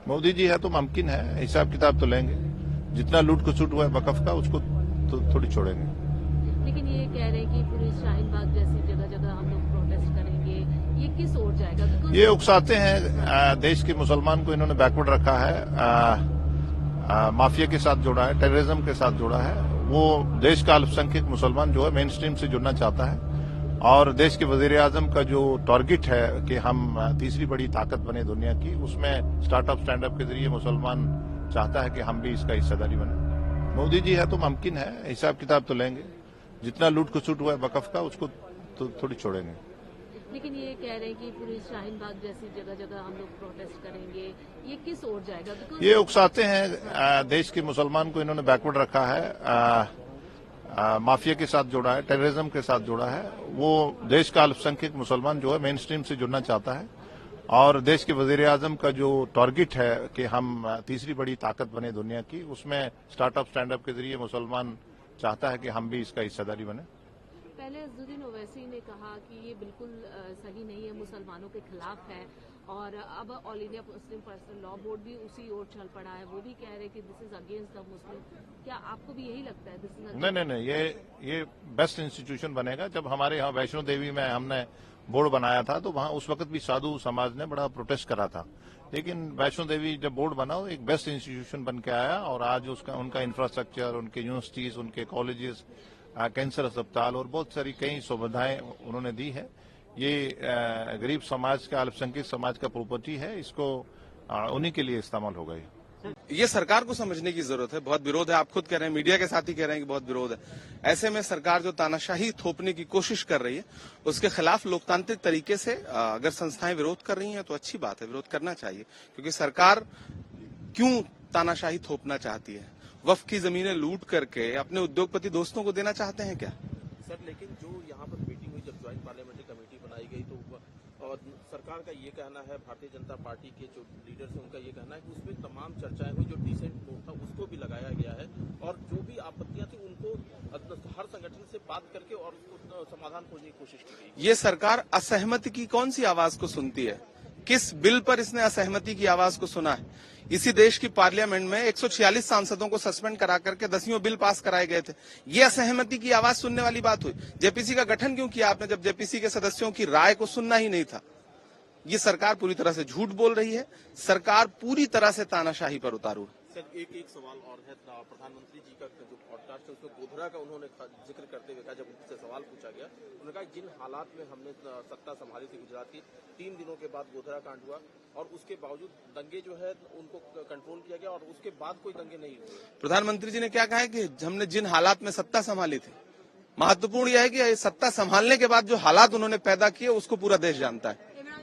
मोदी जी है तो मुमकिन है, हिसाब किताब तो लेंगे। जितना लूट खसुट हुआ है वकफ का, उसको तो थोड़ी छोड़ेंगे। लेकिन ये कह रहे हैं कि पूरी शाहीन बाग जैसी जगह जगह हम लोग प्रोटेस्ट करेंगे, ये किस ओर जाएगा? ये उकसाते हैं देश के मुसलमान को, इन्होंने बैकवर्ड रखा है, माफिया के साथ जोड़ा है, टेररिज्म के साथ जोड़ा है। वो देश का अल्पसंख्यक मुसलमान जो है मेन स्ट्रीम से जुड़ना चाहता है, और देश के वजीर आजम का जो टारगेट है कि हम तीसरी बड़ी ताकत बने दुनिया की, उसमें स्टार्टअप स्टैंडअप के जरिए मुसलमान चाहता है कि हम भी इसका हिस्सेदारी बने। मोदी जी है तो मुमकिन है, हिसाब किताब तो लेंगे। जितना लूट खसुट हुआ है वकफ का, उसको तो थोड़ी छोड़ेंगे। लेकिन ये कह रहे हैं कि पूरी शाहीन बाग जैसी जगह जगह हम लोग प्रोटेस्ट करेंगे, ये किस ओर जाएगा? ये उकसाते हैं देश के मुसलमान को, इन्होंने बैकवर्ड रखा है, माफिया के साथ जोड़ा है, टेररिज्म के साथ जोड़ा है। वो देश का अल्पसंख्यक मुसलमान जो है मेन स्ट्रीम से जुड़ना चाहता है, और देश के वजीर आजम का जो टारगेट है कि हम तीसरी बड़ी ताकत बने दुनिया की, उसमें स्टार्टअप स्टैंडअप के जरिए मुसलमान चाहता है कि हम भी इसका हिस्सेदारी बने। पहले अज़दुद्दीन ओवैसी ने कहा कि ये बिल्कुल सही नहीं है, मुसलमानों के खिलाफ है, और अब all India Muslim personal law board भी उसी ओर चल पड़ा है। वो भी कह रहे हैं कि this is against the Muslim. क्या आपको भी यही लगता है? दिस इज नहीं, ये बेस्ट इंस्टीट्यूशन बनेगा। जब हमारे यहाँ वैष्णो देवी में हमने बोर्ड बनाया था, तो वहाँ उस वक्त भी साधु समाज ने बड़ा प्रोटेस्ट करा था, लेकिन वैष्णो देवी जब बोर्ड बना, वो एक बेस्ट इंस्टीट्यूशन बन के आया, और आज उनका इंफ्रास्ट्रक्चर, उनके यूनिवर्सिटीज, उनके कॉलेजेस, कैंसर अस्पताल और बहुत सारी कई सुविधाएं उन्होंने दी है। ये गरीब समाज का, अल्पसंख्यक समाज का प्रॉपर्टी है, इसको उन्हीं के लिए इस्तेमाल होगा। ये सरकार को समझने की जरूरत है। बहुत विरोध है, आप खुद कह रहे हैं, मीडिया के साथ ही कह रहे हैं कि बहुत विरोध है। ऐसे में सरकार जो तानाशाही थोपने की कोशिश कर रही है, उसके खिलाफ लोकतांत्रिक तरीके से अगर संस्थाएं विरोध कर रही हैं तो अच्छी बात है, विरोध करना चाहिए। क्योंकि सरकार क्यों तानाशाही थोपना चाहती है? वक्फ की जमीनें लूट करके अपने उद्योगपति दोस्तों को देना चाहते हैं क्या? सर, लेकिन जो यहाँ पर मीटिंग हुई, जब ज्वाइंट पार्लियामेंट्री कमेटी बनाई गई, तो और सरकार का ये कहना है, भारतीय जनता पार्टी के जो लीडर्स हैं उनका ये कहना है कि उसमें तमाम चर्चाएं हुई, जो डिसेंट नोट था उसको भी लगाया गया है, और जो भी आपत्तियां थी उनको हर संगठन से बात करके और उसको समाधान खोजने की कोशिश की गई। ये सरकार असहमति की कौन सी आवाज को सुनती है? किस बिल पर इसने असहमति की आवाज को सुना है? इसी देश की पार्लियामेंट में 146 सांसदों को सस्पेंड करा करके 10 बिल पास कराए गए थे। ये असहमति की आवाज सुनने वाली बात हुई। जेपीसी का गठन क्यों किया आपने, जब जेपीसी के सदस्यों की राय को सुनना ही नहीं था? ये सरकार पूरी तरह से झूठ बोल रही है। सरकार पूरी तरह से तानाशाही पर उतारू है। सर, एक सवाल और है। प्रधानमंत्री जी का जो पॉडकास्ट है उसमें गोधरा का उन्होंने जिक्र करते हुए कहा, जब उनसे सवाल पूछा गया, उन्होंने कहा जिन हालात में हमने सत्ता संभाली थी गुजरात की, 3 दिनों के बाद गोधरा कांड हुआ, और उसके बावजूद दंगे जो है उनको कंट्रोल किया गया, और उसके बाद कोई दंगे नहीं हुए। प्रधानमंत्री जी ने क्या कहा है कि हमने जिन हालात में सत्ता संभाली थी। महत्वपूर्ण यह है कि सत्ता संभालने के बाद जो हालात उन्होंने पैदा किए उसको पूरा देश जानता है।